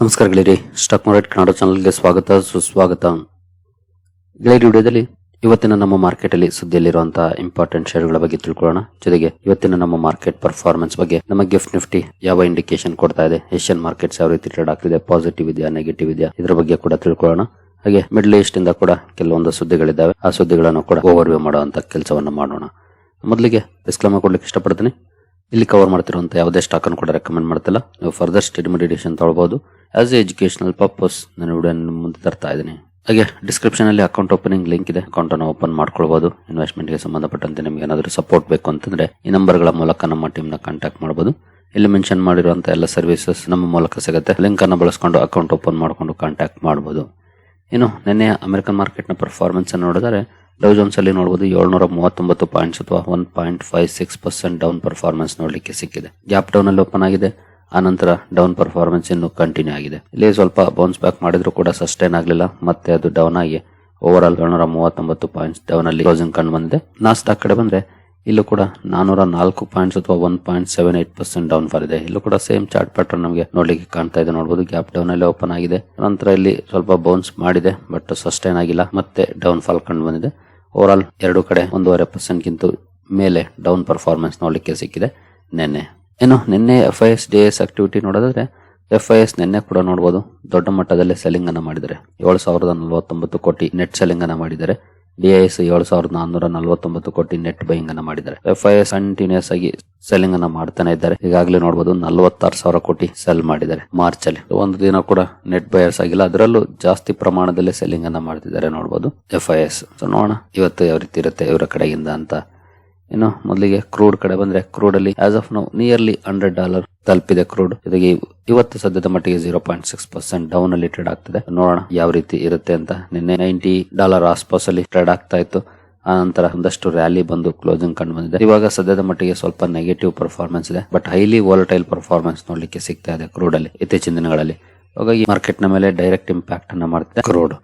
ನಮಸ್ಕಾರ ಗೆಳೆಯರಿ, stock market Kannada ಚಾನಲ್ಗೆ ಸ್ವಾಗತ ಸುಸ್ವಾಗತ. ಗೆಳೆಯರಿ, ವಿಡಿಯೋದಲ್ಲಿ ಇವತ್ತಿನ ನಮ್ಮ ಮಾರ್ಕೆಟ್ ಅಲ್ಲಿ ಸುದ್ದಿಯಲ್ಲಿರುವಂತಹ ಇಂಪಾರ್ಟೆಂಟ್ ಶೇರ್ಗಳ ಬಗ್ಗೆ ತಿಳ್ಕೊಳ್ಳೋಣ. ಜೊತೆಗೆ ಇವತ್ತಿನ ನಮ್ಮ ಮಾರ್ಕೆಟ್ ಪರ್ಫಾರ್ಮೆನ್ಸ್ ಬಗ್ಗೆ ನಮ್ಮ ಗಿಫ್ಟ್ ನಿಫ್ಟಿ ಯಾವ ಇಂಡಿಕೇಶನ್ ಕೊಡ್ತಾ ಇದೆ, ಏಷ್ಯನ್ ಮಾರ್ಕೆಟ್ಸ್ ಯಾವ ರೀತಿ ಟ್ರೇಡ್ ಆಗ್ತಿದೆ, ಪಾಸಿಟಿವ್ ಇದೆಯಾ ನೆಗೆಟಿವ್ ಇದೆಯಾ, ಇದ್ರ ಬಗ್ಗೆ ಕೂಡ ತಿಳ್ಕೊಳ್ಳೋಣ. ಹಾಗೆ ಮಿಡ್ಲ್ ಈಸ್ಟ್ ಇಂದ ಕೂಡ ಕೆಲವೊಂದು ಸುದ್ದಿಗಳಿದ್ದಾವೆ, ಆ ಸುದ್ದಿಗಳನ್ನು ಕೂಡ ಓವರ್ವ್ಯೂ ಮಾಡುವಂತ ಕೆಲಸವನ್ನ ಮಾಡೋಣ. ಮೊದಲಿಗೆ ಡಿಸ್ಕ್ಲೇಮರ್ ಕೊಡ್ಲಿಕ್ಕೆ ಇಷ್ಟಪಡ್ತೀನಿ. ಇಲ್ಲಿ ಕವರ್ ಮಾಡ್ತಿರುವಂತ ಯಾವುದೇ ಸ್ಟಾಕ್ ಅನ್ನು ಕೂಡ ರೆಕಮೆಂಡ್ ಮಾಡ್ತಿಲ್ಲ. ನೀವು ಫರ್ದರ್ ಸ್ಟಡಿ ಮೆಡಿಟೇಷನ್ ತಗೊಳ್ಬಹುದು. ಆಸ್ ಎ ಎಜುಕೇಶನಲ್ ಪರ್ಪಸ್ ನಾನು ವಿಡಿಯೋ ಮುಂದೆ ತರ್ತಾ ಇದ್ದೀನಿ. ಹಾಗೆ ಡಿಸ್ಕ್ರಿಪ್ಷನ್ ಅಲ್ಲಿ ಅಕೌಂಟ್ ಓಪನಿಂಗ್ ಲಿಂಕ್ ಇದೆ, ಅಕೌಂಟ್ ಅನ್ನು ಓಪನ್ ಮಾಡ್ಕೊಳ್ಬಹುದು. ಇನ್ವೆಸ್ಟ್ಮೆಂಟ್ ಗೆ ಸಂಬಂಧಪಟ್ಟಂತೆ ನಿಮಗೆ ಏನಾದರೂ ಸಪೋರ್ಟ್ ಬೇಕು ಅಂತಂದ್ರೆ ಈ ನಂಬರ್ಗಳ ಮೂಲಕ ನಮ್ಮ ಟೀಮ್ ನ ಕಾಂಟ್ಯಾಕ್ಟ್ ಮಾಡಬಹುದು. ಇಲ್ಲಿ ಮೆನ್ಷನ್ ಮಾಡಿರುವಂತಹ ಎಲ್ಲ ಸರ್ವಿಸಸ್ ನಮ್ಮ ಮೂಲಕ ಸಿಗುತ್ತೆ. ಲಿಂಕ್ ಅನ್ನು ಬಳಸಿಕೊಂಡು ಅಕೌಂಟ್ ಓಪನ್ ಮಾಡಿಕೊಂಡು ಕಾಂಟ್ಯಾಕ್ಟ್ ಮಾಡಬಹುದು. ಇನ್ನು ನಿನ್ನೆ ಅಮೆರಿಕನ್ ಮಾರ್ಕೆಟ್ ನ ಪರ್ಫಾರ್ಮೆನ್ಸ್ ಅನ್ನು ನೋಡಿದರೆ ಡೌ ಜೋನ್ಸ್ ಅಲ್ಲಿ ನೋಡಬಹುದು 739 ಪಾಯಿಂಟ್ಸ್ ಅಥವಾ 1.56% ಡೌನ್ ಪರ್ಫಾರ್ಮೆನ್ಸ್ ನೋಡ್ಲಿಕ್ಕೆ ಸಿಕ್ಕಿದೆ. ಗ್ಯಾಪ್ ಡೌನ್ ಅಲ್ಲಿ ಓಪನ್ ಆಗಿದೆ. ಆ ನಂತರ ಡೌನ್ ಪರ್ಫಾರ್ಮೆನ್ಸ್ ಇನ್ನು ಕಂಟಿನ್ಯೂ ಆಗಿದೆ. ಇಲ್ಲಿ ಸ್ವಲ್ಪ ಬೌನ್ಸ್ ಬ್ಯಾಕ್ ಮಾಡಿದ್ರು ಕೂಡ ಸಸ್ಟೈನ್ ಆಗಲಿಲ್ಲ, ಮತ್ತೆ ಅದು ಡೌನ್ ಆಗಿ ಓವರ್ ಆಲ್ 739 ಪಾಯಿಂಟ್ಸ್ ಡೌನ್ ಅಲ್ಲಿ ಕ್ಲೋಸಿಂಗ್ ಕಂಡು ಬಂದಿದೆ. ನಾಸ್ಡಾಕ್ ಕಡೆ ಬಂದ್ರೆ ಇಲ್ಲೂ ಕೂಡ 404 ಪಾಯಿಂಟ್ಸ್ ಅಥವಾ 1.78% ಡೌನ್ ಫಾಲ್ ಇದೆ. ಇಲ್ಲೂ ಕೂಡ ಸೇಮ್ ಚಾರ್ಟ್ ಪ್ಯಾಟರ್ನ್ ನಮಗೆ ನೋಡ್ಲಿಕ್ಕೆ ಕಾಣ್ತಾ ಇದೆ. ನೋಡಬಹುದು ಗ್ಯಾಪ್ ಡೌನ್ ಅಲ್ಲಿ ಓಪನ್ ಆಗಿದೆ, ನಂತರ ಇಲ್ಲಿ ಸ್ವಲ್ಪ ಬೌನ್ಸ್ ಮಾಡಿದೆ, ಬಟ್ ಸಸ್ಟೈನ್ ಆಗಿಲ್ಲ, ಮತ್ತೆ ಡೌನ್ ಫಾಲ್ ಕಂಡು ಬಂದಿದೆ. ಓವರ್ ಆಲ್ ಎರಡು ಕಡೆ 1.5% ಗಿಂತ ಮೇಲೆ ಡೌನ್ ಪರ್ಫಾರ್ಮೆನ್ಸ್ ನೋಡ್ಲಿಕ್ಕೆ ಸಿಕ್ಕಿದೆ ನಿನ್ನೆ. ಇನ್ನು ನಿನ್ನೆ FIS DIS ಆಕ್ಟಿವಿಟಿ ನೋಡೋದಾದ್ರೆ FIS ನಿನ್ನೆ ಕೂಡ ನೋಡಬಹುದು ದೊಡ್ಡ ಮಟ್ಟದಲ್ಲಿ ಸೆಲ್ಲಿಂಗ್ ಅನ್ನ ಮಾಡಿದ್ದಾರೆ. 7,049 ಕೋಟಿ ನೆಟ್ ಸೆಲ್ಲಿಂಗ್ ಅನ್ನ ಮಾಡಿದ್ದಾರೆ. DIS 7,449 ಕೋಟಿ ನೆಟ್ ಬೈಯಿಂಗ್ ಅನ್ನ ಮಾಡಿದ್ದಾರೆ. FIS ಕಂಟಿನ್ಯೂಸ್ ಆಗಿ ಸೆಲ್ಲಿಂಗ್ ಅನ್ನ ಮಾಡ್ತಾನೆ ಇದ್ದಾರೆ. ಈಗಾಗಲೇ ನೋಡಬಹುದು 46,000 ಕೋಟಿ ಸೆಲ್ ಮಾಡಿದ್ದಾರೆ ಮಾರ್ಚ್ ಅಲ್ಲಿ. ಒಂದು ದಿನ ಕೂಡ ನೆಟ್ ಬಯರ್ಸ್ ಆಗಿಲ್ಲ, ಅದರಲ್ಲೂ ಜಾಸ್ತಿ ಪ್ರಮಾಣದಲ್ಲಿ ಸೆಲ್ಲಿಂಗ್ ಅನ್ನ ಮಾಡ್ತಿದ್ದಾರೆ ನೋಡಬಹುದು FIS. ನೋಡೋಣ ಇವತ್ತು ಯಾವ ರೀತಿ ಇರುತ್ತೆ ಇವರ ಕಡೆಯಿಂದ ಅಂತ. ಇನ್ನು ಮೊದಲಿಗೆ ಕ್ರೂಡ್ ಕಡೆ ಬಂದ್ರೆ ಕ್ರೂಡ್ ಅಲ್ಲಿ ಆಸ್ ಆಫ್ ನೌ ನಿಯರ್ಲಿ $100 ತಲುಪಿದೆ ಕ್ರೂಡ್. ಜೊತೆಗೆ ಇವತ್ತು ಸದ್ಯದ ಮಟ್ಟಿಗೆ 0.6% ಡೌನ್ ಅಲ್ಲಿ ಟ್ರೇಡ್ ಆಗ್ತಿದೆ. ನೋಡೋಣ ಯಾವ ರೀತಿ ಇರುತ್ತೆ ಅಂತ. ನಿನ್ನೆ $90 ಆಸ್ಪಾಸ್ ಅಲ್ಲಿ ಟ್ರೇಡ್ ಆಗ್ತಾ ಇತ್ತು. ಆ ನಂತರ ಒಂದಷ್ಟು ರ್ಯಾಲಿ ಬಂದು ಕ್ಲೋಸಿಂಗ್ ಕಂಡು ಬಂದಿದೆ. ಇವಾಗ ಸದ್ಯದ ಮಟ್ಟಿಗೆ ಸ್ವಲ್ಪ ನೆಗೆಟಿವ್ ಪರ್ಫಾರ್ಮೆನ್ಸ್ ಇದೆ, ಬಟ್ ಹೈಲಿ ವಾಲಟೈಲ್ ಪರ್ಫಾರ್ಮೆನ್ಸ್ ನೋಡ್ಲಿಕ್ಕೆ ಸಿಗ್ತಾ ಇದೆ ಕ್ರೂಡ್ ಅಲ್ಲಿ ಇತ್ತೀಚಿನ ದಿನಗಳಲ್ಲಿ. ಹಾಗಾಗಿ ಮಾರ್ಕೆಟ್ ನ ಮೇಲೆ ಡೈರೆಕ್ಟ್ ಇಂಪ್ಯಾಕ್ಟ್ ಅನ್ನ ಮಾಡ್ತಿದೆ ಕ್ರೂಡ್.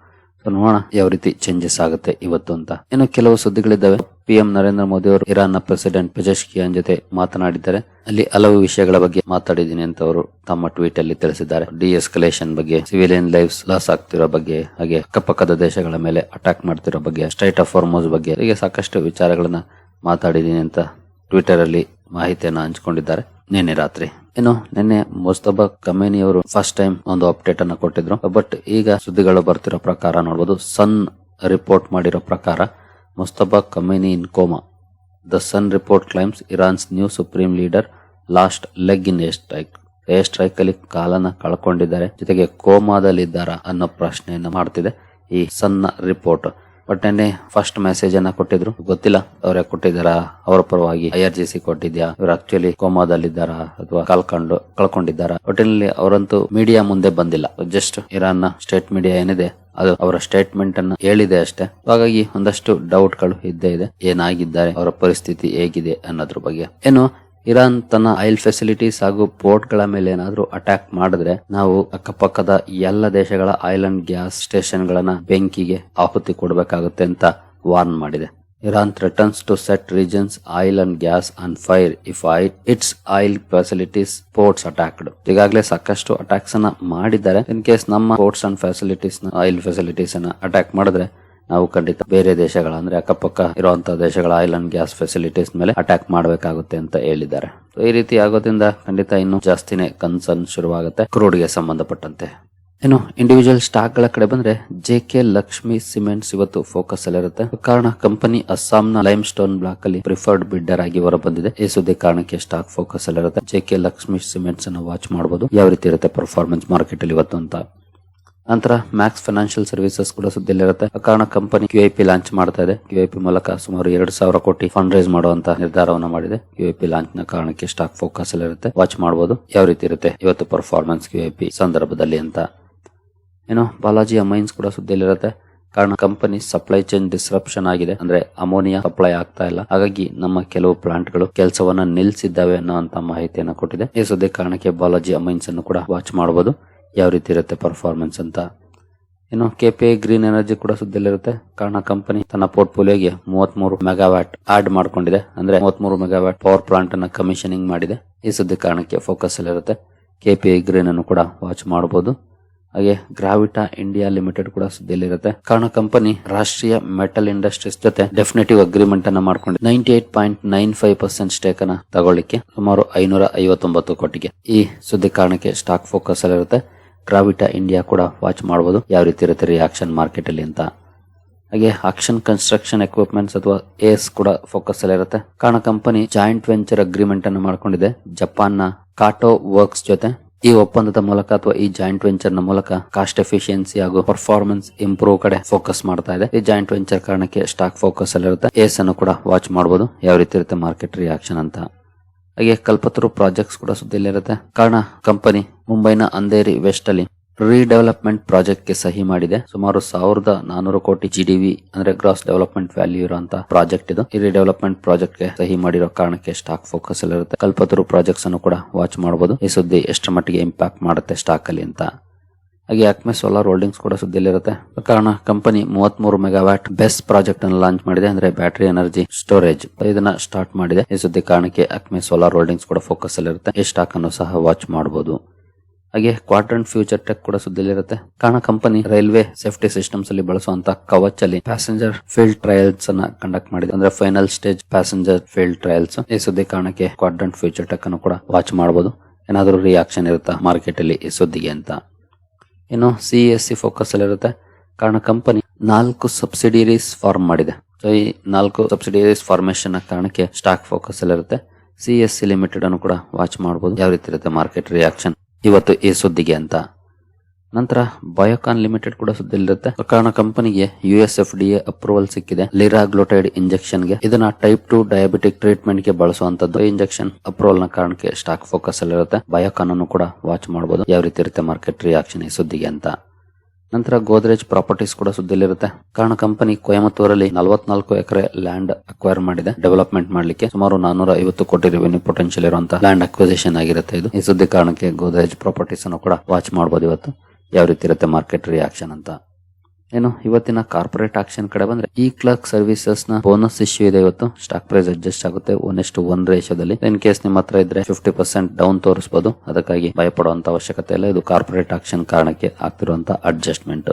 ನೋಡೋಣ ಯಾವ ರೀತಿ ಚೇಂಜಸ್ ಆಗುತ್ತೆ ಇವತ್ತು ಅಂತ. ಇನ್ನು ಕೆಲವು ಸುದ್ದಿಗಳಿದ್ದಾವೆ. PM ನರೇಂದ್ರ ಮೋದಿ ಅವರು ಇರಾನ್ ನ ಪ್ರೆಸಿಡೆಂಟ್ ಪೆಜೆಶ್ಕಿಯಾನ್ ಜೊತೆ ಮಾತನಾಡಿದ್ದಾರೆ. ಅಲ್ಲಿ ಹಲವು ವಿಷಯಗಳ ಬಗ್ಗೆ ಮಾತಾಡಿದ್ದೀನಿ ಅಂತ ಅವರು ತಮ್ಮ ಟ್ವೀಟ್ ಅಲ್ಲಿ ತಿಳಿಸಿದ್ದಾರೆ. ಡಿಎಸ್ಕಲೇಷನ್ ಬಗ್ಗೆ, ಸಿವಿಲಿಯನ್ ಲೈಫ್ಸ್ ಲಾಸ್ ಆಗ್ತಿರೋ ಬಗ್ಗೆ, ಹಾಗೆ ಅಕ್ಕಪಕ್ಕದ ದೇಶಗಳ ಮೇಲೆ ಅಟ್ಯಾಕ್ ಮಾಡ್ತಿರೋ ಬಗ್ಗೆ, ಸ್ಟ್ರೈಟ್ ಆಫ್ ಹಾರ್ಮುಜ್ ಬಗ್ಗೆ, ಹೀಗೆ ಸಾಕಷ್ಟು ವಿಚಾರಗಳನ್ನ ಮಾತಾಡಿದ್ದೀನಿ ಅಂತ ಟ್ವಿಟರ್ ಅಲ್ಲಿ ಮಾಹಿತಿಯನ್ನ ಹಂಚಿಕೊಂಡಿದ್ದಾರೆ ನಿನ್ನೆ ರಾತ್ರಿ. ಇನ್ನು ನಿನ್ನೆ ಮುಸ್ತಫಾ ಖಮೇನಿ ಅವರು ಫಸ್ಟ್ ಟೈಮ್ ಒಂದು ಅಪ್ಡೇಟ್ ಅನ್ನ ಕೊಟ್ಟಿದ್ರು. ಬಟ್ ಈಗ ಸುದ್ದಿಗಳು ಬರ್ತಿರೋ ಪ್ರಕಾರ ನೋಡಬಹುದು, ಸನ್ ರಿಪೋರ್ಟ್ ಮಾಡಿರೋ ಪ್ರಕಾರ Mustafa Khamenei in coma. The Sun report claims Iran's new supreme leader lost leg in air strike ಅಲ್ಲಿ ಕಾಲನ್ನ ಕಳ್ಕೊಂಡಿದ್ದಾರೆ, ಜೊತೆಗೆ ಕೋಮಾದಲ್ಲಿದ್ದಾರಾ ಅನ್ನೋ ಪ್ರಶ್ನೆಯನ್ನ ಮಾಡ್ತಿದೆ ಈ ಸನ್ ರಿಪೋರ್ಟ್. ಬಟ್ ನಿನ್ನೆ ಫಸ್ಟ್ ಮೆಸೇಜ್ ಅನ್ನ ಕೊಟ್ಟಿದ್ರು, ಗೊತ್ತಿಲ್ಲ ಅವರೇ ಕೊಟ್ಟಿದ್ದಾರಾ, ಅವರ ಪರವಾಗಿ IRGC ಕೊಟ್ಟಿದ್ಯಾ, ಇವರು ಆಕ್ಚುಲಿ ಕೋಮಾದಲ್ಲಿದ್ದಾರಾ ಅಥವಾ ಕಳ್ಕೊಂಡಿದ್ದಾರಾ. ಒಟ್ಟಿನಲ್ಲಿ ಅವರಂತೂ ಮೀಡಿಯಾ ಮುಂದೆ ಬಂದಿಲ್ಲ. ಜಸ್ಟ್ ಇರಾನ್ ನ ಸ್ಟೇಟ್ ಮೀಡಿಯಾ ಏನಿದೆ ಅದು ಅವರ ಸ್ಟೇಟ್ಮೆಂಟ್ ಅನ್ನು ಹೇಳಿದೆ ಅಷ್ಟೇ. ಹಾಗಾಗಿ ಒಂದಷ್ಟು ಡೌಟ್ ಗಳು ಇದ್ದೇ ಇದೆ, ಏನಾಗಿದ್ದಾರೆ, ಅವರ ಪರಿಸ್ಥಿತಿ ಹೇಗಿದೆ ಅನ್ನೋದ್ರ ಬಗ್ಗೆ. ಏನು ಇರಾನ್ ತನ್ನ ಆಯಿಲ್ ಫೆಸಿಲಿಟೀಸ್ ಹಾಗೂ ಪೋರ್ಟ್ ಗಳ ಮೇಲೆ ಏನಾದ್ರೂ ಅಟ್ಯಾಕ್ ಮಾಡಿದ್ರೆ ನಾವು ಅಕ್ಕಪಕ್ಕದ ಎಲ್ಲ ದೇಶಗಳ ಆಯಿಲ್ ಅಂಡ್ ಗ್ಯಾಸ್ ಸ್ಟೇಷನ್ ಗಳನ್ನ ಬೆಂಕಿಗೆ ಆಹುತಿ ಕೊಡಬೇಕಾಗುತ್ತೆ ಅಂತ ವಾರ್ನ್ ಮಾಡಿದೆ. Iran threatens to set regions oil and gas on fire if its oil facilities ports attacked. ಈಗಾಗಲೇ ಸಾಕಷ್ಟು ಅಟ್ಯಾಕ್ಸ್ ಅನ್ನ ಮಾಡಿದ್ದಾರೆ. ಇನ್ ಕೇಸ್ ನಮ್ಮ ports and facilities oil facilities ಅನ್ನ ಅಟ್ಯಾಕ್ ಮಾಡಿದ್ರೆ ನಾವು ಖಂಡಿತ ಬೇರೆ ದೇಶಗಳ ಅಂದ್ರೆ ಅಕ್ಕಪಕ್ಕ ಇರುವಂತಹ ದೇಶಗಳ ಆಯಿಲ್ ಅಂಡ್ ಗ್ಯಾಸ್ ಫೆಸಿಲಿಟೀಸ್ ಮೇಲೆ ಅಟ್ಯಾಕ್ ಮಾಡಬೇಕಾಗುತ್ತೆ ಅಂತ ಹೇಳಿದ್ದಾರೆ. ಈ ರೀತಿ ಆಗೋದ್ರಿಂದ ಖಂಡಿತ ಇನ್ನೂ ಜಾಸ್ತಿನೇ ಕನ್ಸರ್ನ್ ಶುರುವಾಗುತ್ತೆ ಕ್ರೂಡ್ಗೆ ಸಂಬಂಧಪಟ್ಟಂತೆ. ಇನ್ನು ಇಂಡಿವಿಜುವಲ್ ಸ್ಟಾಕ್ ಗಳ ಕಡೆ ಬಂದ್ರೆ JK ಲಕ್ಷ್ಮಿ ಸಿಮೆಂಟ್ಸ್ ಇವತ್ತು ಫೋಕಸ್ ಅಲ್ಲಿರುತ್ತೆ. ಕಾರಣ ಕಂಪನಿ ಅಸ್ಸಾಂನ ಲೈಮ್ ಸ್ಟೋನ್ ಬ್ಲಾಕ್ ಅಲ್ಲಿ ಪ್ರಿಫರ್ಡ್ ಬಿಡ್ಡರ್ ಆಗಿ ಹೊರ ಬಂದಿದೆ. ಈ ಸುದ್ದಿ ಕಾರಣಕ್ಕೆ ಸ್ಟಾಕ್ ಫೋಕಸ್ ಅಲ್ಲಿರುತ್ತೆ. JK ಲಕ್ಷ್ಮಿ ಸಿಮೆಂಟ್ಸ್ ಅನ್ನು ವಾಚ್ ಮಾಡಬಹುದು ಯಾವ ರೀತಿ ಇರುತ್ತೆ ಪರ್ಫಾರ್ಮೆನ್ಸ್ ಮಾರ್ಕೆಟ್ ಅಲ್ಲಿ ಇವತ್ತು ಅಂತ. ನಂತರ ಮ್ಯಾಕ್ಸ್ ಫೈನಾನ್ಷಿಯಲ್ ಸರ್ವಿಸಸ್ ಕೂಡ ಸುದ್ದಿಯಲ್ಲಿರುತ್ತೆ. ಕಾರಣ ಕಂಪನಿ QIP ಲಾಂಚ್ ಮಾಡ್ತಾ ಇದೆ. QIP ಮೂಲಕ ಸುಮಾರು 2,000 ಕೋಟಿ ಫಂಡ್ ರೈಸ್ ಮಾಡುವಂತ ನಿರ್ಧಾರವನ್ನು ಮಾಡಿದೆ. QIP ಲಾಂಚ್ ನ ಕಾರಣಕ್ಕೆ ಸ್ಟಾಕ್ ಫೋಕಸ್ ಅಲ್ಲಿರುತ್ತೆ. ವಾಚ್ ಮಾಡಬಹುದು ಯಾವ ರೀತಿ ಇರುತ್ತೆ ಇವತ್ತು ಪರ್ಫಾರ್ಮೆನ್ಸ್ QIP ಸಂದರ್ಭದಲ್ಲಿ ಅಂತ. ಏನೋ ಬಾಲಾಜಿ ಅಮೈನ್ಸ್ ಕೂಡ ಸುದ್ದಿಯಲ್ಲಿರುತ್ತೆ. ಕಾರಣ ಕಂಪನಿ ಸಪ್ಲೈ ಚೈನ್ ಡಿಸ್ರಪ್ಷನ್ ಆಗಿದೆ, ಅಂದ್ರೆ ಅಮೋನಿಯಾ ಸಪ್ಲೈ ಆಗ್ತಾ ಇಲ್ಲ. ಹಾಗಾಗಿ ನಮ್ಮ ಕೆಲವು ಪ್ಲಾಂಟ್ ಗಳು ಕೆಲಸವನ್ನ ನಿಲ್ಲಿಸಿದ್ದಾವೆ ಅನ್ನೋ ಮಾಹಿತಿಯನ್ನು ಕೊಟ್ಟಿದೆ. ಈ ಸುದ್ದಿ ಕಾರಣಕ್ಕೆ ಬಾಲಾಜಿ ಅಮೈನ್ಸ್ ಅನ್ನು ಕೂಡ ವಾಚ್ ಮಾಡಬಹುದು ಯಾವ ರೀತಿ ಇರುತ್ತೆ ಪರ್ಫಾರ್ಮೆನ್ಸ್ ಅಂತ. ಇನ್ನು KPI ಗ್ರೀನ್ ಎನರ್ಜಿ ಕೂಡ ಸುದ್ದಿಯಲ್ಲಿರುತ್ತೆ. ಕಾರಣ ಕಂಪನಿ ತನ್ನ ಪೋರ್ಟ್ಫೋಲಿಯೋಗೆ 33 ಮೆಗಾವ್ಯಾಟ್ ಆಡ್ ಮಾಡ್ಕೊಂಡಿದೆ, ಅಂದ್ರೆ 33 ಮೆಗಾವ್ಯಾಟ್ ಪವರ್ ಪ್ಲಾಂಟ್ ಅನ್ನ ಕಮಿಷನಿಂಗ್ ಮಾಡಿದೆ. ಈ ಸುದ್ದಿ ಕಾರಣಕ್ಕೆ ಫೋಕಸ್ ಅಲ್ಲಿರುತ್ತೆ. KPI ಗ್ರೀನ್ ಅನ್ನು ಕೂಡ ವಾಚ್ ಮಾಡಬಹುದು. ಹಾಗೆ ಗ್ರಾವಿಟಾ ಇಂಡಿಯಾ ಲಿಮಿಟೆಡ್ ಕೂಡ ಸುದ್ದಿಯಲ್ಲಿರುತ್ತೆ. ಕಾರಣ ಕಂಪನಿ ರಾಷ್ಟ್ರೀಯ ಮೆಟಲ್ ಇಂಡಸ್ಟ್ರೀಸ್ ಜೊತೆ ಡೆಫಿನೆಟಿವ್ ಅಗ್ರಿಮೆಂಟ್ ಅನ್ನ ಮಾಡ್ಕೊಂಡು 98.95% ಸ್ಟೇಕ್ ಅನ್ನ ತಗೊಳ್ಳಿಕ್ಕೆ ಸುಮಾರು 559 ಕೋಟಿಗೆ. ಈ ಸುದ್ದಿ ಕಾರಣಕ್ಕೆ ಸ್ಟಾಕ್ ಫೋಕಸ್ ಅಲ್ಲಿರುತ್ತೆ. ಗ್ರಾವಿಟಾ ಇಂಡಿಯಾ ಕೂಡ ವಾಚ್ ಮಾಡಬಹುದು ಯಾವ ರೀತಿ ಇರುತ್ತೆ ರಿಯಾಕ್ಷನ್ ಮಾರ್ಕೆಟ್ ಅಲ್ಲಿ ಅಂತ. ಹಾಗೆ ಆಕ್ಷನ್ ಕನ್ಸ್ಟ್ರಕ್ಷನ್ ಎಕ್ವಿಪ್ಮೆಂಟ್ಸ್ ಅಥವಾ AS ಕೂಡ ಫೋಕಸ್ ಅಲ್ಲಿರುತ್ತೆ. ಕಾರಣ ಕಂಪನಿ ಜಾಯಿಂಟ್ ವೆಂಚರ್ ಅಗ್ರಿಮೆಂಟ್ ಅನ್ನು ಮಾಡ್ಕೊಂಡಿದೆ ಜಪಾನ್ ನ ಕಾಟೋ ವರ್ಕ್ಸ್ ಜೊತೆ. ಈ ಒಪ್ಪಂದದ ಮೂಲಕ ಅಥವಾ ಈ ಜಾಯಿಂಟ್ ವೆಂಚರ್ ನ ಮೂಲಕ ಕಾಸ್ಟ್ ಎಫಿಷಿಯನ್ಸಿ ಹಾಗೂ ಪರ್ಫಾರ್ಮೆನ್ಸ್ ಇಂಪ್ರೂವ್ ಕಡೆ ಫೋಕಸ್ ಮಾಡ್ತಾ ಇದೆ. ಈ ಜಾಯಿಂಟ್ ವೆಂಚರ್ ಕಾರಣಕ್ಕೆ ಸ್ಟಾಕ್ ಫೋಕಸ್ ಅಲ್ಲಿರುತ್ತೆ. AS ಅನ್ನು ಕೂಡ ವಾಚ್ ಮಾಡಬಹುದು ಯಾವ ರೀತಿ ಇರುತ್ತೆ ಮಾರ್ಕೆಟ್ ರಿಯಾಕ್ಷನ್ ಅಂತ. ಹಾಗೆ ಕಲ್ಪತರು ಪ್ರಾಜೆಕ್ಟ್ಸ್ ಕೂಡ ಸುದ್ದಿಯಲ್ಲಿರುತ್ತೆ. ಕಾರಣ ಕಂಪನಿ ಮುಂಬೈನ ಅಂಧೇರಿ ವೆಸ್ಟ್ ಅಲ್ಲಿ ರೀಡೆವಲಪ್ಮೆಂಟ್ ಪ್ರಾಜೆಕ್ಟ್ ಗೆ ಸಹಿ ಮಾಡಿದೆ. ಸುಮಾರು 1400 ಕೋಟಿ GDV ಅಂದ್ರೆ ಗ್ರಾಸ್ ಡೆವಲಪ್ಮೆಂಟ್ ವ್ಯಾಲ್ಯೂ ಇರುವಂತಹ ಪ್ರಾಜೆಕ್ಟ್ ಇದು. ಈ ರೀಡೆವಲಪ್ಮೆಂಟ್ ಪ್ರಾಜೆಕ್ಟ್ ಗೆ ಸಹಿ ಮಾಡಿರೋ ಕಾರಣಕ್ಕೆ ಸ್ಟಾಕ್ ಫೋಕಸ್ ಅಲ್ಲಿರುತ್ತೆ. ಕಲ್ಪತರು ಪ್ರಾಜೆಕ್ಟ್ಸ್ ಅನ್ನು ಕೂಡ ವಾಚ್ ಮಾಡಬಹುದು ಈ ಸುದ್ದಿ ಎಷ್ಟರ ಮಟ್ಟಿಗೆ ಇಂಪ್ಯಾಕ್ಟ್ ಮಾಡುತ್ತೆ ಸ್ಟಾಕ್ ಅಲ್ಲಿ ಅಂತ. ಹಾಗೆ ಆಕ್ಮೆ ಸೋಲಾರ್ ಹೋಲ್ಡಿಂಗ್ಸ್ ಕೂಡ ಸುದ್ದಿಯಲ್ಲಿರುತ್ತೆ. ಕಾರಣ ಕಂಪನಿ 33 ಮೆಗಾವ್ಯಾಟ್ ಬೆಸ್ಟ್ ಪ್ರಾಜೆಕ್ಟ್ ಅನ್ನು ಲಾಂಚ್ ಮಾಡಿದೆ ಅಂದ್ರೆ ಬ್ಯಾಟರಿ ಎನರ್ಜಿ ಸ್ಟೋರೇಜ್ ಇದನ್ನ ಸ್ಟಾರ್ಟ್ ಮಾಡಿದೆ. ಈ ಸುದ್ದಿ ಕಾರಣಕ್ಕೆ ಆಕ್ಮೆ ಸೋಲಾರ್ ಹೋಲ್ಡಿಂಗ್ಸ್ ಕೂಡ ಫೋಕಸ್ ಅಲ್ಲಿರುತ್ತೆ. ಈ ಸ್ಟಾಕ್ ಅನ್ನು ಸಹ ವಾಚ್ ಮಾಡಬಹುದು. ಹಾಗೆ ಕ್ವಾಡ್ರಂಟ್ ಫ್ಯೂಚರ್ ಟೆಕ್ ಕೂಡ ಸುದ್ದಿಯಲ್ಲಿರುತ್ತೆ. ಕಾರಣ ಕಂಪನಿ ರೈಲ್ವೆ ಸೇಫ್ಟಿ ಸಿಸ್ಟಮ್ಸ್ ಅಲ್ಲಿ ಬಳಸುವಂತಹ ಕವಚ್ ಅಲ್ಲಿ ಪ್ಯಾಸೆಂಜರ್ ಫೀಲ್ಡ್ ಟ್ರಯಲ್ಸ್ ಅನ್ನ ಕಂಡಕ್ಟ್ ಮಾಡಿದೆ ಅಂದ್ರೆ final stage passenger field trials. ಈ ಸುದ್ದಿ ಕಾರಣಕ್ಕೆ ಕ್ವಾಡ್ರಂಟ್ ಫ್ಯೂಚರ್ ಟೆಕ್ ಅನ್ನು ಕೂಡ ವಾಚ್ ಮಾಡಬಹುದು ಏನಾದರೂ ರಿಯಾಕ್ಷನ್ ಇರುತ್ತಾ ಮಾರ್ಕೆಟ್ ಅಲ್ಲಿ ಈ ಸುದ್ದಿಗೆ ಅಂತ. ಇನ್ನು CESC ಫೋಕಸ್ ಅಲ್ಲಿರುತ್ತೆ. ಕಾರಣ ಕಂಪನಿ 4 ಸಬ್ಸಿಡಿಯರೀಸ್ ಫಾರ್ಮ್ ಮಾಡಿದೆ. ಸೊ ಈ 4 ಸಬ್ಸಿಡಿಯರೀಸ್ ಫಾರ್ಮೇಶನ್ ಕಾರಣಕ್ಕೆ ಸ್ಟಾಕ್ ಫೋಕಸ್ ಅಲ್ಲಿರುತ್ತೆ. CESC ಲಿಮಿಟೆಡ್ ಅನ್ನು ಕೂಡ ವಾಚ್ ಮಾಡಬಹುದು ಯಾವ ರೀತಿ ಇರುತ್ತೆ ಮಾರ್ಕೆಟ್ ರಿಯಾಕ್ಷನ್ ಇವತ್ತು ಈ ಸುದ್ದಿಗೆ ಅಂತ. ನಂತರ ಬಯೋಕಾನ್ ಲಿಮಿಟೆಡ್ ಕೂಡ ಸುದ್ದಿಯಲ್ಲಿರುತ್ತೆ. ಕಾರಣ ಕಂಪನಿಗೆ US FDA ಅಪ್ರೂವಲ್ ಸಿಕ್ಕಿದೆ ಲಿರಾಗ್ಲುಟೈಡ್ ಇಂಜೆಕ್ಷನ್ ಗೆ. ಇದನ್ನ ಟೈಪ್ 2 ಡಯಾಬಿಟಿಕ್ ಟ್ರೀಟ್ಮೆಂಟ್ ಗೆ ಬಳಸುವಂತದ್ದು. ಇಂಜೆಕ್ಷನ್ ಅಪ್ರೂವಲ್ ನ ಕಾರಣಕ್ಕೆ ಸ್ಟಾಕ್ ಫೋಕಸ್ ಅಲ್ಲಿರುತ್ತೆ. ಬಯೋಕಾನ್ ಅನ್ನು ಕೂಡ ವಾಚ್ ಮಾಡಬಹುದು ಯಾವ ರೀತಿ ಇರುತ್ತೆ ಮಾರ್ಕೆಟ್ ರಿಯಾಕ್ಷನ್ ಈ ಸುದ್ದಿಗೆ ಅಂತ. ನಂತರ ಗೋದ್ರೇಜ್ ಪ್ರಾಪರ್ಟೀಸ್ ಕೂಡ ಸುದ್ದಿಯಲ್ಲಿರುತ್ತೆ. ಕಾರಣ ಕಂಪನಿ ಕೊಯಮತ್ತೂರಲ್ಲಿ 44 ಎಕರೆ ಲ್ಯಾಂಡ್ ಅಕ್ವೈರ್ ಮಾಡಿದೆ ಡೆವಲಪ್ಮೆಂಟ್ ಮಾಡ್ಲಿಕ್ಕೆ. ಸುಮಾರು 450 ಕೋಟಿ ರೆವೆನ್ಯೂ ಪೊಟೆನ್ಶಿಯಲ್ ಇರುವಂತಹ ಲ್ಯಾಂಡ್ ಅಕ್ವಿಸಿಷನ್ ಆಗಿರುತ್ತೆ ಇದು. ಈ ಸುದ್ದಿ ಕಾರಣಕ್ಕೆ ಗೋದ್ರೇಜ್ ಪ್ರಾಪರ್ಟೀಸ್ ಅನ್ನು ಕೂಡ ವಾಚ್ ಮಾಡಬಹುದು ಇವತ್ತು ಯಾವ ರೀತಿ ಇರುತ್ತೆ ಮಾರ್ಕೆಟ್ ರಿಯಾಕ್ಷನ್ ಅಂತ. ಏನು ಇವತ್ತಿನ ಕಾರ್ಪೊರೇಟ್ ಆಕ್ಷನ್ ಕಡೆ ಬಂದ್ರೆ ಈ ಕ್ಲರ್ಕ್ ಸರ್ವಿಸಸ್ ನ ಬೋನಸ್ ಇಶ್ಯೂ ಇದೆ ಇವತ್ತು. ಸ್ಟಾಕ್ ಪ್ರೈಸ್ ಅಡ್ಜಸ್ಟ್ ಆಗುತ್ತೆ 1:1 ರೇಷಿಯೋದಲ್ಲಿ. ಇನ್ ಕೇಸ್ ನಿಮ್ಮ ಹತ್ರ ಇದ್ರೆ 50% ಡೌನ್ ತೋರಿಸಬಹುದು. ಅದಕ್ಕಾಗಿ ಭಯಪಡುವಂತ ಅವಶ್ಯಕತೆ ಇಲ್ಲ. ಇದು ಕಾರ್ಪೊರೇಟ್ ಆಕ್ಷನ್ ಕಾರಣಕ್ಕೆ ಆಗ್ತಿರುವಂತ ಅಡ್ಜಸ್ಟ್ಮೆಂಟ್.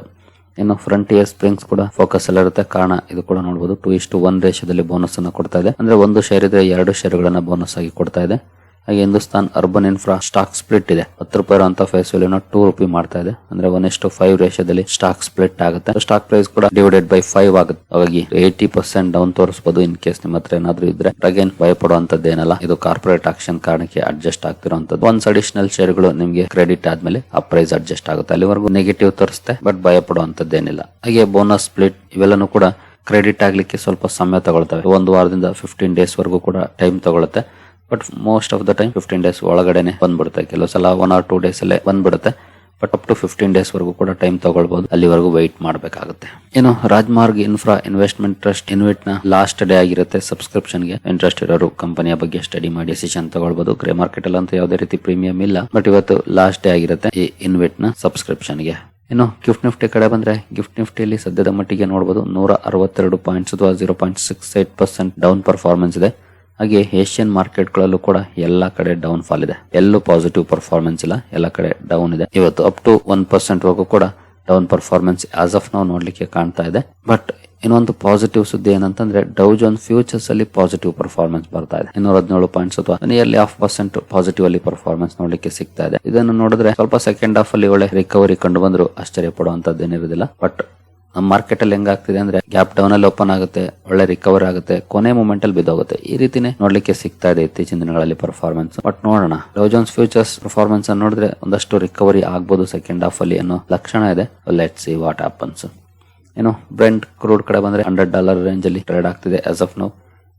ಇನ್ನು ಫ್ರಂಟಿಯರ್ ಸ್ಪ್ರಿಂಗ್ಸ್ ಕೂಡ ಫೋಕಸ್ ಅಲ್ಲಿರುತ್ತೆ. ಕಾರಣ ಇದು ಕೂಡ ನೋಡಬಹುದು 2:1 ರೇಷಿಯೋದಲ್ಲಿ ಬೋನಸ್ ಅನ್ನ ಕೊಡ್ತಾ ಇದೆ. ಅಂದ್ರೆ 1 ಶೇರ್ ಇದ್ರೆ 2 ಶೇರ್ಗಳನ್ನ ಬೋನಸ್ ಆಗಿ ಕೊಡ್ತಾ ಇದೆ. ಹಾಗೆ Hindustan urban infra stock split ಇದೆ. 10 ರೂಪಾಯಿ ಇರುವಂತಹ ಫೇಸ್ ವ್ಯಾಲ್ಯೂನ 2 ರೂಪಾಯಿ ಮಾಡ್ತಾ ಇದೆ. ಅಂದ್ರೆ 1:5 ರೇಷಿಯೋದಲ್ಲಿ ಸ್ಟಾಕ್ ಸ್ಪ್ಲಿಟ್ ಆಗುತ್ತೆ. ಸ್ಟಾಕ್ ಪ್ರೈಸ್ ಕೂಡ ಡಿವೈಡೆಡ್ ಬೈ 5 ಆಗುತ್ತೆ. ಹಾಗಾಗಿ 80% ಡೌನ್ ತೋರಿಸಬಹುದು ಇನ್ ಕೇಸ್ ನಿಮ್ಮ ಹತ್ರ ಏನಾದ್ರೂ ಇದ್ರೆ. ಅಗೇನ್ ಭಯಪಡುವಂತದ್ದೇನಲ್ಲ. ಇದು ಕಾರ್ಪೊರೇಟ್ ಆಕ್ಷನ್ ಕಾರಣಕ್ಕೆ ಅಡ್ಜಸ್ಟ್ ಆಗ್ತಿರುವಂತದ್ದು. ಒನ್ಸ್ ಅಡಿಷನಲ್ ಶೇರ್ಗಳು ನಿಮಗೆ ಕ್ರೆಡಿಟ್ ಆದ್ಮೇಲೆ ಆ ಪ್ರೈಸ್ ಅಡ್ಜಸ್ಟ್ ಆಗುತ್ತೆ. ಅಲ್ಲಿವರೆಗೂ ನೆಗೆಟಿವ್ ತೋರಿಸುತ್ತೆ ಬಟ್ ಭಯಪಡುವಂತದ್ದೇನಿಲ್ಲ. ಹಾಗೆ ಬೋನಸ್ ಸ್ಪ್ಲಿಟ್ ಇವೆಲ್ಲನೂ ಕೂಡ ಕ್ರೆಡಿಟ್ ಆಗ್ಲಿಕ್ಕೆ ಸ್ವಲ್ಪ ಸಮಯ ತಗೊಳ್ತವೆ. 1 ವಾರದಿಂದ 15 ಡೇಸ್ ವರೆಗೂ ಕೂಡ ಟೈಮ್ ತಗೊಳುತ್ತೆ. But most of the time 15 days ಒಳಗಡೆನೆ ಬಂದ್ಬಿಡುತ್ತೆ. ಕೆಲವು ಸಲ 1 or 2 ಡೇಸ್ ಅಲ್ಲೇ ಬಂದ್ಬಿಡುತ್ತೆ. ಬಟ್ ಅಪ್ ಟು 15 ಡೇಸ್ ವರೆಗೂ ಕೂಡ ಟೈಮ್ ತಗೊಳ್ಬಹುದು. ಅಲ್ಲಿವರೆಗೂ ವೈಟ್ ಮಾಡಬೇಕಾಗುತ್ತೆ. ಇನ್ನು ರಾಜ್ಮಾರ್ಗ್ ಇನ್ಫ್ರಾ ಇನ್ವೆಸ್ಟ್ಮೆಂಟ್ ಟ್ರಸ್ಟ್ ಇನ್ವಿಟ್ ನ ಲಾಸ್ಟ್ ಡೇ ಆಗಿರುತ್ತೆ ಸಬ್ಸ್ಕ್ರಿಪ್ಷನ್ ಗೆ. ಇಂಟ್ರೆಸ್ಟ್ ಇರೋರು ಕಂಪನಿಯ ಬಗ್ಗೆ ಸ್ಟಡಿ ಮಾಡಿ ಡಿಸಿಷನ್ ತಗೊಳ್ಬಹುದು. ಗ್ರೇ ಮಾರ್ಕೆಟ್ ಅಲ್ಲಿ ಅಂತ ಯಾವುದೇ ರೀತಿ ಪ್ರೀಮಿಯಂ ಇಲ್ಲ. ಬಟ್ ಇವತ್ತು ಲಾಸ್ಟ್ ಡೇ ಆಗಿರುತ್ತೆ ಈ ಇನ್ವಿಟ್ ನ ಸಬ್ಸ್ಕ್ರಿಪ್ಷನ್ ಗೆ. ಇನ್ನು ಗಿಫ್ಟ್ ನಿಫ್ಟಿ ಕಡೆ ಬಂದ್ರೆ ಗಿಫ್ಟ್ ನಿಫ್ಟಿಯಲ್ಲಿ ಸದ್ಯದ ಮಟ್ಟಿಗೆ ನೋಡಬಹುದು 162 ಪಾಯಿಂಟ್ಸ್ ಅಥವಾ 0.68% ಡೌನ್ ಪರ್ಫಾರ್ಮೆನ್ಸ್ ಇದೆ. ಹಾಗೆ ಏಷ್ಯನ್ ಮಾರ್ಕೆಟ್ ಗಳಲ್ಲೂ ಕೂಡ ಎಲ್ಲಾ ಕಡೆ ಡೌನ್ ಫಾಲ್ ಇದೆ. ಎಲ್ಲೂ ಪಾಸಿಟಿವ್ ಪರ್ಫಾರ್ಮೆನ್ಸ್ ಇಲ್ಲ. ಎಲ್ಲ ಕಡೆ ಡೌನ್ ಇದೆ. ಇವತ್ತು ಅಪ್ ಟು 1% ವರೆಗೂ ಕೂಡ ಡೌನ್ ಪರ್ಫಾರ್ಮೆನ್ಸ್ ಆಸ್ ಆಫ್ ನಾವು ನೋಡ್ಲಿಕ್ಕೆ ಕಾಣ್ತಾ ಇದೆ. ಬಟ್ ಇನ್ನೊಂದು ಪಾಸಿಟಿವ್ ಸುದ್ದಿ ಏನಂತಂದ್ರೆ ಡೌ ಜೋನ್ಸ್ ಫ್ಯೂಚರ್ಸ್ ಅಲ್ಲಿ ಪಾಸಿಟಿವ್ ಪರ್ಫಾರ್ಮೆನ್ಸ್ ಬರ್ತಾ ಇದೆ. 217 ಪಾಯಿಂಟ್ಸ್ ಅಥವಾ ನಿಯರ್ಲಿ 0.5% ಪಾಸಿಟಿವ್ ಅಲ್ಲಿ ಪರ್ಫಾರ್ಮೆನ್ಸ್ ನೋಡ್ಲಿಕ್ಕೆ ಸಿಗ್ತಾ ಇದೆ. ಇದನ್ನು ನೋಡಿದ್ರೆ ಸ್ವಲ್ಪ ಸೆಕೆಂಡ್ ಹಾಫ್ ಅಲ್ಲಿ ಒಳ್ಳೆ ರಿಕವರಿ ಕಂಡು ಬಂದ್ರು ಆಶ್ಚರ್ಯ ಪಡುವಂತದ್ದೇನಿರೋದಿಲ್ಲ. ಬಟ್ ನಮ್ಮ ಮಾರ್ಕೆಟ್ ಅಲ್ಲಿ ಹೆಂಗಾಗ್ತಿದೆ ಅಂದ್ರೆ ಗ್ಯಾಪ್ ಡೌನ್ ಅಲ್ಲಿ ಓಪನ್ ಆಗುತ್ತೆ, ಒಳ್ಳೆ ರಿಕವರ್ ಆಗುತ್ತೆ, ಕೊನೆ ಮೂಮೆಂಟ್ ಅಲ್ಲಿ ಬಿದ್ದೋಗುತ್ತೆ. ಈ ರೀತಿನೇ ನೋಡ್ಲಿಕ್ಕೆ ಸಿಗ್ತಾ ಇದೆ ಇತ್ತೀಚಿನ ದಿನಗಳಲ್ಲಿ ಪರ್ಫಾರ್ಮೆನ್ಸ್. ಬಟ್ ನೋಡೋಣ ಡೌ ಜೋನ್ಸ್ ಫ್ಯೂಚರ್ಸ್ ಪರ್ಫಾರ್ಮೆನ್ಸ್ ಅನ್ನು ನೋಡಿದ್ರೆ ಒಂದಷ್ಟು ರಿಕವರಿ ಆಗ್ಬೋದು ಸೆಕೆಂಡ್ ಹಾಫ್ ಅಲ್ಲಿ ಅನ್ನೋ ಲಕ್ಷಣ ಇದೆ. Let's see what happens. ಏನು ಬ್ರೆಂಟ್ ಕ್ರೂಡ್ ಕಡೆ ಬಂದ್ರೆ $100 ರೇಂಜ್ ಅಲ್ಲಿ ಟ್ರೇಡ್ ಆಗ್ತಿದೆ ಆಸ್ ಆಫ್ ನೌ.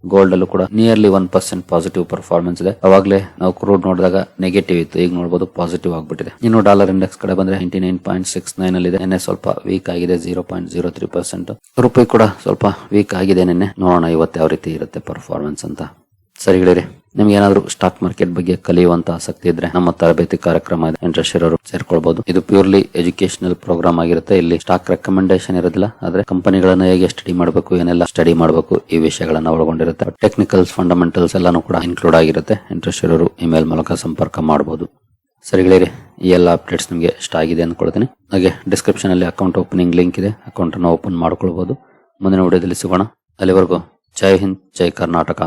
ಗೋಲ್ಡ್ ಅಲ್ಲೂ ಕೂಡ ನಿಯರ್ಲಿ 1% ಪಾಸಿಟಿವ್ ಪರ್ಫಾರ್ಮೆನ್ಸ್ ಇದೆ. ಅವಾಗಲೇ ನಾವು ಕ್ರೂಡ್ ನೋಡಿದಾಗ ನೆಗೆಟಿವ್ ಇತ್ತು, ಈಗ ನೋಡಬಹುದು ಪಾಸಿಟಿವ್ ಆಗ್ಬಿಟ್ಟಿದೆ. ಇನ್ನು ಡಾಲರ್ ಇಂಡೆಕ್ಸ್ ಕಡೆ ಬಂದ್ರೆ 99.69 ಅಲ್ಲಿ ಇದೆ. ನಿನ್ನೆ ಸ್ವಲ್ಪ ವೀಕ್ ಆಗಿದೆ 0.03%. ರೂಪಾಯಿ ಕೂಡ ಸ್ವಲ್ಪ ವೀಕ್ ಆಗಿದೆ ನಿನ್ನೆ. ನೋಡೋಣ ಇವತ್ತು ಯಾವ ರೀತಿ ಇರುತ್ತೆ ಪರ್ಫಾರ್ಮೆನ್ಸ್ ಅಂತ. ಸರಿ ಗೆಳೆಯರೆ, ನಿಮ್ಗೆ ಏನಾದ್ರು ಸ್ಟಾಕ್ ಮಾರ್ಕೆಟ್ ಬಗ್ಗೆ ಕಲಿಯುವಂತ ಆಸಕ್ತಿ ಇದ್ರೆ ನಮ್ಮ ತರಬೇತಿ ಕಾರ್ಯಕ್ರಮ ಇದೆ, ಇಂಟ್ರೆಸ್ಟ್ ಇರೋರು ಸೇರ್ಕೊಳ್ಬಹುದು. ಇದು ಪ್ಯೂರ್ಲಿ ಎಜುಕೇಶನಲ್ ಪ್ರೋಗ್ರಾಮ್ ಆಗಿರುತ್ತೆ. ಇಲ್ಲಿ ಸ್ಟಾಕ್ ರೆಕಮೆಂಡೇಶನ್ ಇರೋದಿಲ್ಲ. ಆದ್ರೆ ಕಂಪನಿಗಳನ್ನ ಹೇಗೆ ಸ್ಟಡಿ ಮಾಡಬೇಕು, ಏನೆಲ್ಲ ಸ್ಟಡಿ ಮಾಡಬೇಕು, ಈ ವಿಷಯಗಳನ್ನ ಒಳಗೊಂಡಿರುತ್ತೆ. ಟೆಕ್ನಿಕಲ್ಸ್ ಫಂಡಮೆಂಟಲ್ಸ್ ಎಲ್ಲಾನು ಕೂಡ ಇನ್ಕ್ಲೂಡ್ ಆಗಿರುತ್ತೆ. ಇಂಟ್ರೆಸ್ಟ್ ಇರೋರು ಇಮೇಲ್ ಮೂಲಕ ಸಂಪರ್ಕ ಮಾಡಬಹುದು. ಸರಿ ಗೆಳೆಯರೆ, ಈ ಎಲ್ಲ ಅಪ್ಡೇಟ್ಸ್ ನಿಮಗೆ ಇಷ್ಟ ಆಗಿದೆ ಅಂದ್ಕೊಳ್ತೀನಿ. ಹಾಗೆ ಡಿಸ್ಕ್ರಿಪ್ಷನ್ ಅಲ್ಲಿ ಅಕೌಂಟ್ ಓಪನಿಂಗ್ ಲಿಂಕ್ ಇದೆ, ಅಕೌಂಟ್ ಅನ್ನು ಓಪನ್ ಮಾಡ್ಕೊಳ್ಬಹುದು. ಮುಂದಿನ ವಿಡಿಯೋದಲ್ಲಿ ಸಿಗೋಣ. ಅಲ್ಲಿವರೆಗೂ ಜೈ ಹಿಂದ್, ಜೈ ಕರ್ನಾಟಕ.